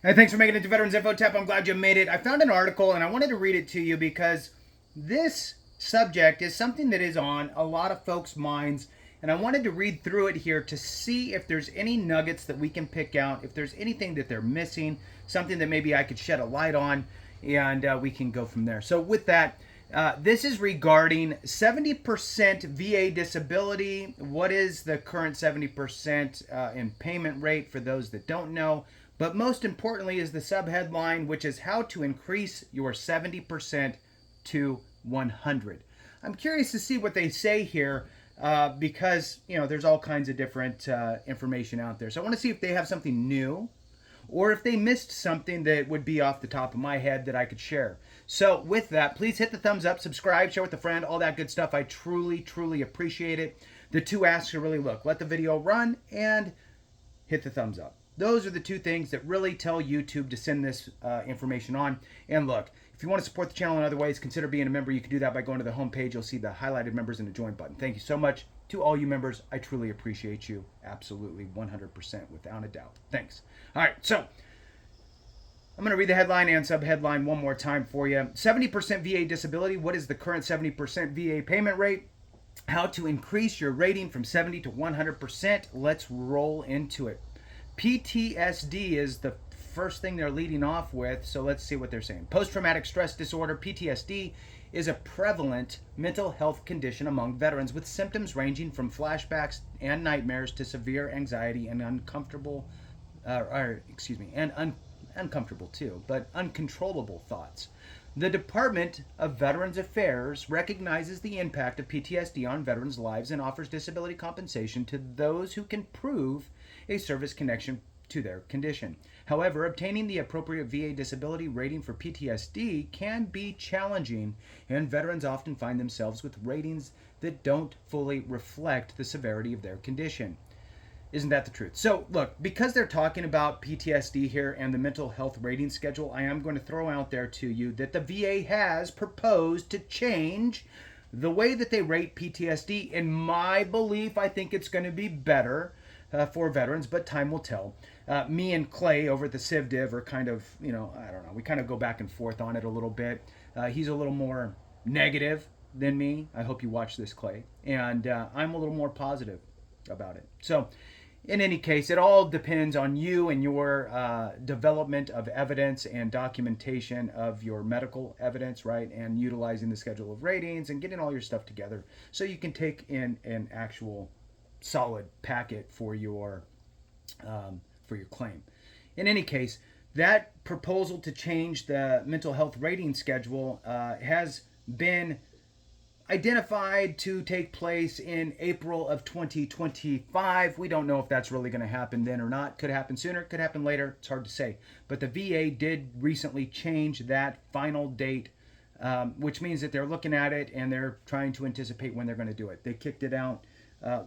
And thanks for making it to Veterans Info Tap. I'm glad you made it. I found an article and I wanted to read it to you because this subject is something that is on a lot of folks' minds. And I wanted to read through it here to see if there's any nuggets that we can pick out, if there's anything that they're missing, something that maybe I could shed a light on, and we can go from there. So, with that, this is regarding 70% VA disability. What is the current 70% in payment rate for those that don't know? But most importantly, is the subheadline, which is how to increase your 70% to 100. I'm curious to see what they say here because there's all kinds of different information out there. So I want to see if they have something new or if they missed something that would be off the top of my head that I could share. So with that, please hit the thumbs up, subscribe, share with a friend, all that good stuff. I truly, truly appreciate it. The two asks are really let the video run and hit the thumbs up. Those are the two things that really tell YouTube to send this information on. And look, if you want to support the channel in other ways, consider being a member. You can do that by going to the homepage. You'll see the highlighted members and the join button. Thank you so much to all you members. I truly appreciate you. Absolutely, 100%, without a doubt. Thanks. All right, so I'm going to read the headline and subheadline one more time for you. 70% VA disability. What is the current 70% VA payment rate? How to increase your rating from 70 to 100%. Let's roll into it. PTSD is the first thing they're leading off with, so let's see what they're saying. Post-traumatic stress disorder, PTSD, is a prevalent mental health condition among veterans with symptoms ranging from flashbacks and nightmares to severe anxiety and uncomfortable too, but uncontrollable thoughts. The Department of Veterans Affairs recognizes the impact of PTSD on veterans' lives and offers disability compensation to those who can prove a service connection to their condition. However, obtaining the appropriate VA disability rating for PTSD can be challenging, and veterans often find themselves with ratings that don't fully reflect the severity of their condition. Isn't that the truth? So, look, because they're talking about PTSD here and the mental health rating schedule, I am going to throw out there to you that the VA has proposed to change the way that they rate PTSD. In my belief, I think it's going to be better for veterans, but time will tell. Me and Clay over at the CivDiv are kind of, I don't know, we kind of go back and forth on it a little bit. He's a little more negative than me. I hope you watch this, Clay. And I'm a little more positive about it. So, in any case, it all depends on you and your development of evidence and documentation of your medical evidence, right? And utilizing the schedule of ratings and getting all your stuff together so you can take in an actual solid packet for your claim. In any case, that proposal to change the mental health rating schedule has been identified to take place in April of 2025. We don't know if that's really going to happen then or not. Could happen sooner, could happen later. It's hard to say. But the VA did recently change that final date, which means that they're looking at it and they're trying to anticipate when they're going to do it. They kicked it out,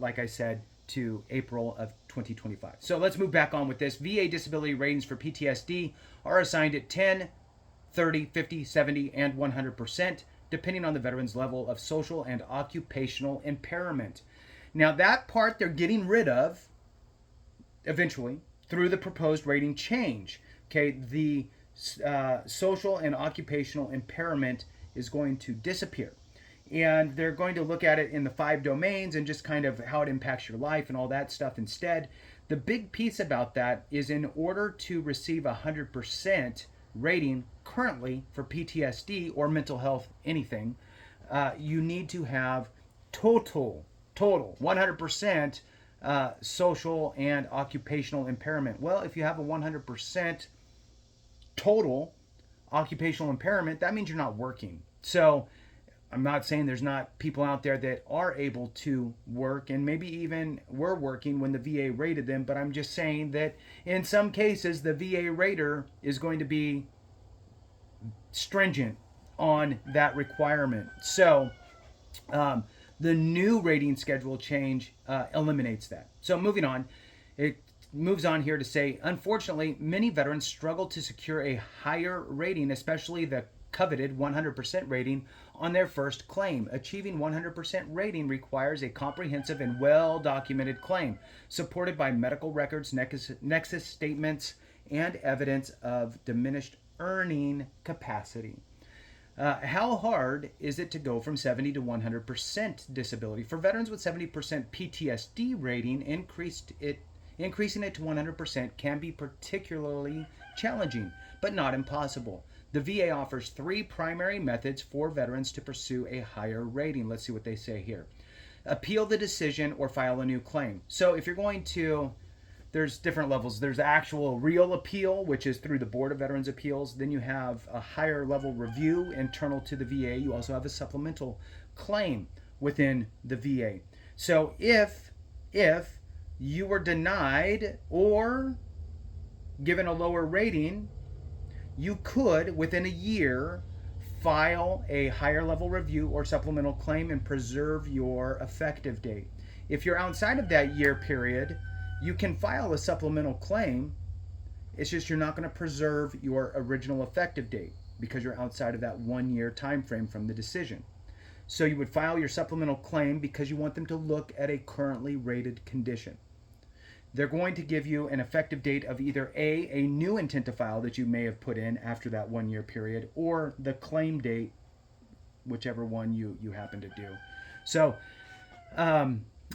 like I said, to April of 2025. So let's move back on with this. VA disability ratings for PTSD are assigned at 10, 30, 50, 70, and 100%. Depending on the veteran's level of social and occupational impairment. Now, that part they're getting rid of eventually through the proposed rating change. Okay, the social and occupational impairment is going to disappear. And they're going to look at it in the 5 domains and just kind of how it impacts your life and all that stuff instead. The big piece about that is in order to receive 100% rating currently for PTSD or mental health anything, you need to have total 100% social and occupational impairment. Well, if you have a 100% total occupational impairment, that means you're not working. So I'm not saying there's not people out there that are able to work and maybe even were working when the VA rated them, but I'm just saying that in some cases the VA rater is going to be stringent on that requirement. So the new rating schedule change eliminates that. So moving on, it moves on here to say, unfortunately, many veterans struggle to secure a higher rating, especially the coveted 100% rating on their first claim. Achieving 100% rating requires a comprehensive and well-documented claim, supported by medical records, nexus statements, and evidence of diminished earning capacity. How hard is it to go from 70 to 100% disability? For veterans with 70% PTSD rating, increasing it to 100% can be particularly challenging, but not impossible. The VA offers 3 primary methods for veterans to pursue a higher rating. Let's see what they say here. Appeal the decision or file a new claim. So if you're going to, there's different levels. There's actual real appeal, which is through the Board of Veterans Appeals. Then you have a higher level review internal to the VA. You also have a supplemental claim within the VA. So if you were denied or given a lower rating, you could, within a year, file a higher level review or supplemental claim and preserve your effective date. If you're outside of that year period, you can file a supplemental claim. It's just you're not going to preserve your original effective date because you're outside of that 1 year time frame from the decision. So you would file your supplemental claim because you want them to look at a currently rated condition. They're going to give you an effective date of either a new intent to file that you may have put in after that 1 year period, or the claim date, whichever one you happen to do. So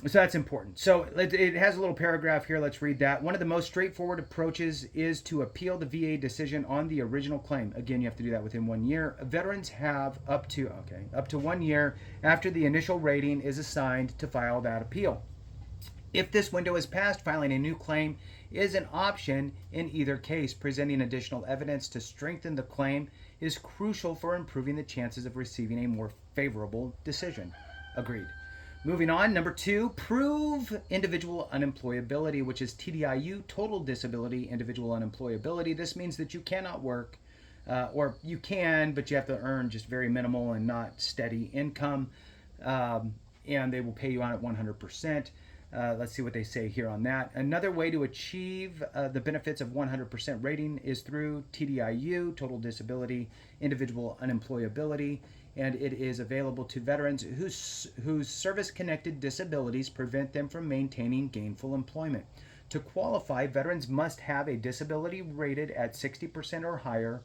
that's important. So it has a little paragraph here. Let's read that. One of the most straightforward approaches is to appeal the VA decision on the original claim. Again, you have to do that within 1 year. Veterans have up to 1 year after the initial rating is assigned to file that appeal. If this window is passed, filing a new claim is an option in either case. Presenting additional evidence to strengthen the claim is crucial for improving the chances of receiving a more favorable decision. Agreed. Moving on, number 2, prove individual unemployability, which is TDIU, total disability individual unemployability. This means that you cannot work, or you can, but you have to earn just very minimal and not steady income, and they will pay you on at 100%. Let's see what they say here on that. Another way to achieve the benefits of 100% rating is through TDIU, total disability individual unemployability, and it is available to veterans whose service-connected disabilities prevent them from maintaining gainful employment. To qualify, veterans must have a disability rated at 60% or higher,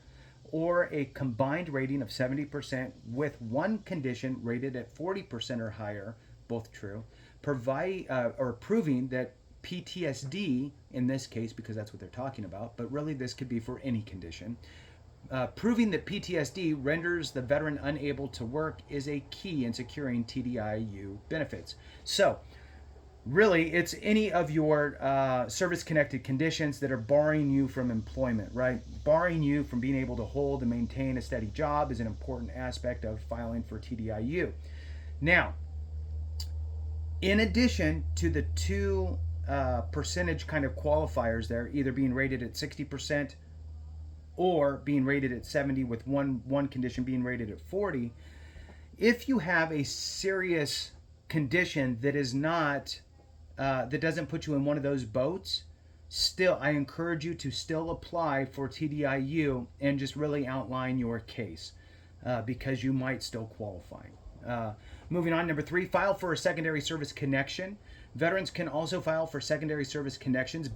or a combined rating of 70% with one condition rated at 40% or higher, both true, proving that PTSD, in this case, because that's what they're talking about, but really this could be for any condition, proving that PTSD renders the veteran unable to work is a key in securing TDIU benefits. So, really, it's any of your service-connected conditions that are barring you from employment, right? Barring you from being able to hold and maintain a steady job is an important aspect of filing for TDIU. Now, in addition to the 2 percentage kind of qualifiers there, either being rated at 60% or being rated at 70 with one condition being rated at 40, if you have a serious condition that is not that doesn't put you in one of those boats, still I encourage you to still apply for TDIU and just really outline your case because you might still qualify. Moving on, number 3, file for a secondary service connection. Veterans can also file for secondary service connections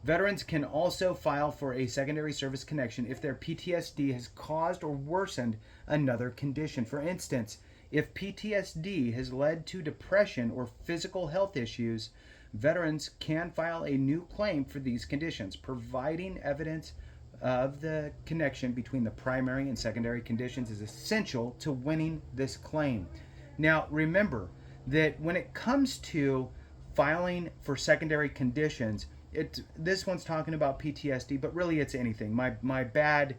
Veterans can also file for a secondary service connection if their PTSD has caused or worsened another condition. For instance, if PTSD has led to depression or physical health issues, veterans can file a new claim for these conditions. Providing evidence of the connection between the primary and secondary conditions is essential to winning this claim. Now, remember that when it comes to filing for secondary conditions, this one's talking about PTSD, but really it's anything. My bad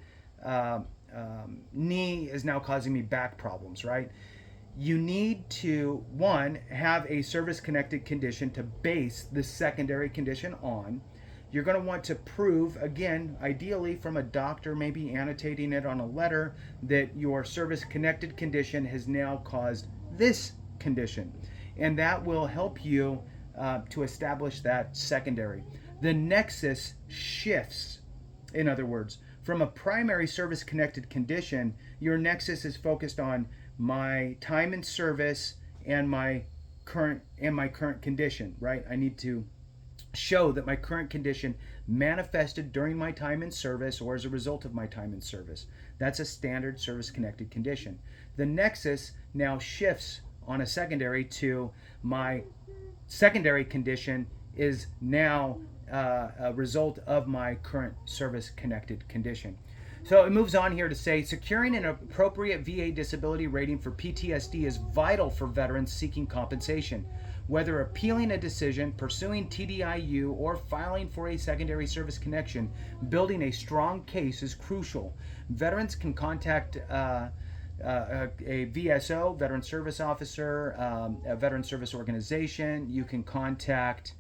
knee is now causing me back problems, right? You need to, 1, have a service-connected condition to base the secondary condition on. You're going to want to prove, again, ideally from a doctor, maybe annotating it on a letter, that your service-connected condition has now caused this condition. And that will help you to establish that secondary. The nexus shifts, in other words. From a primary service-connected condition, your nexus is focused on my time in service and my current condition, right? I need to show that my current condition manifested during my time in service or as a result of my time in service. That's a standard service connected condition. The nexus now shifts on a secondary to my secondary condition is now a result of my current service connected condition. So it moves on here to say securing an appropriate VA disability rating for PTSD is vital for veterans seeking compensation. Whether appealing a decision, pursuing TDIU, or filing for a secondary service connection, building a strong case is crucial. Veterans can contact a VSO, Veteran Service Officer, a Veteran Service Organization. You can contact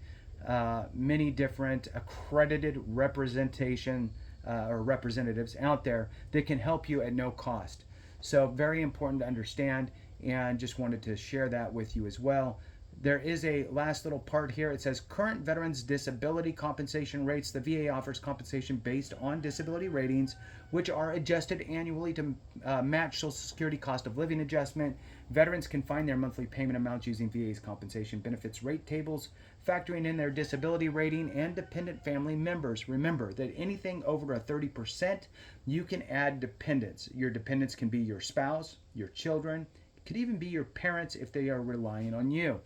many different accredited representation or representatives out there that can help you at no cost. So very important to understand, and just wanted to share that with you as well. There is a last little part here. It says current veterans disability compensation rates. The VA offers compensation based on disability ratings, which are adjusted annually to match Social Security cost of living adjustment. Veterans can find their monthly payment amounts using VA's compensation benefits rate tables, factoring in their disability rating and dependent family members. Remember that anything over a 30%, you can add dependents. Your dependents can be your spouse, your children, it could even be your parents if they are relying on you.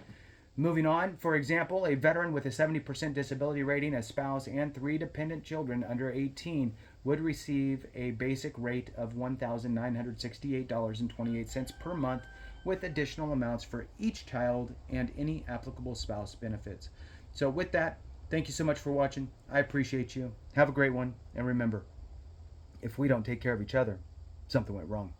Moving on, for example, a veteran with a 70% disability rating, a spouse, and 3 dependent children under 18 would receive a basic rate of $1,968.28 per month, with additional amounts for each child and any applicable spouse benefits. So with that, thank you so much for watching. I appreciate you. Have a great one. And remember, if we don't take care of each other, something went wrong.